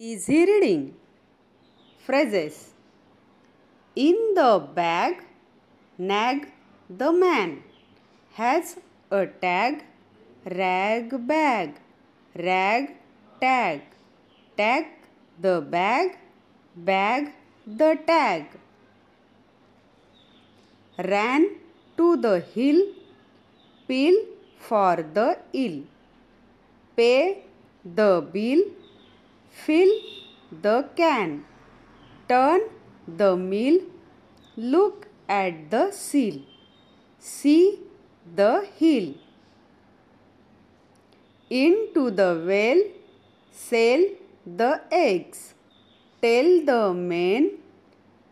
Easy reading. Phrases. In the bag, nag the man has a tag, rag bag, rag tag, tag the bag, bag the tag. Ran to the hill, pill for the ill, pay the bill, fill the can, turn the mill, look at the seal, see the hill. Into the well, sell the eggs, tell the man,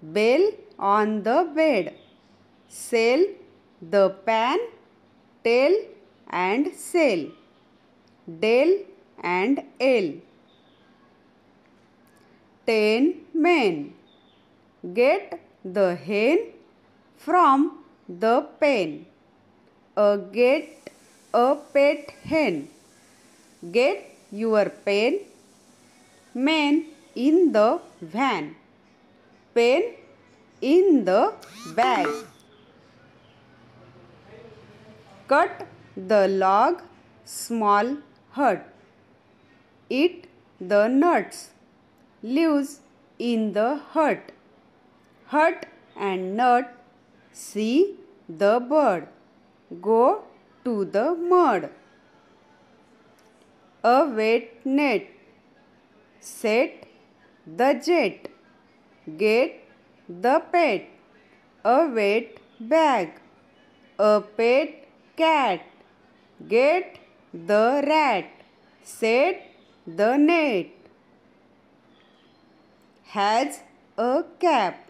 bell on the bed, sell the pan, tell and sell, del and ale. 10 men. Get the hen from the pen. Get a pet hen. Get your pen. Man in the van. Pen in the bag. Cut the log, small hut. Eat the nuts. Lives in the hut. Hut and nut. See the bird. Go to the mud. A wet net. Set the jet. Get the pet. A wet bag. A pet cat. Get the rat. Set the net. Has a cap.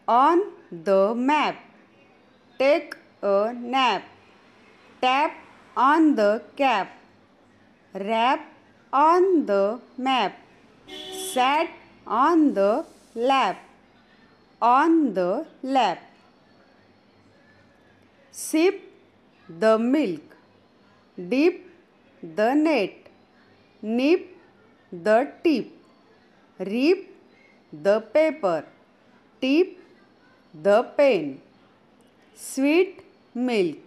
On the map. Take a nap. Tap on the cap. Rap on the map. Sat on the lap. On the lap. Sip the milk. Dip the net. Nip the tip. Rip the paper. Tip the pen. Sweet milk.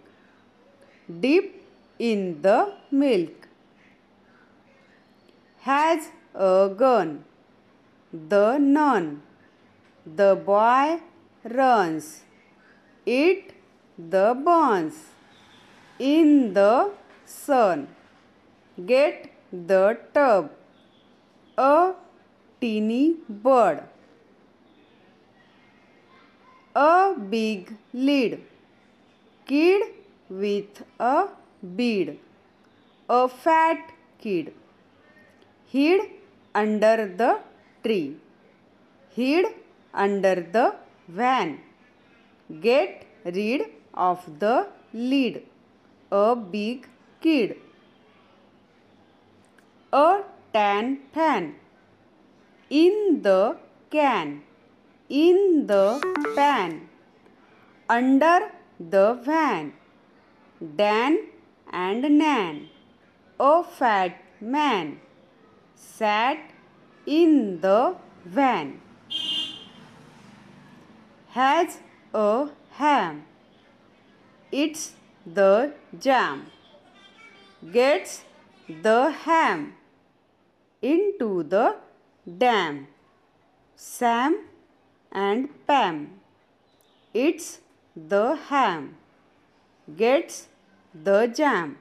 Dip in the milk. Has a gun. The nun. The boy runs. Eat the buns. In the sun. Get the tub. A teeny bird. A big lid. Kid with a bead. A fat kid. Hid under the tree. Hid under the van. Get rid of the lid. A big kid. A tan pan. In the can. In the pan. Under the van. Dan and Nan. A fat man. Sat in the van. Has a ham. Eats the jam. Gets the ham into the dam. Sam and Pam. Eats the ham. Gets the jam.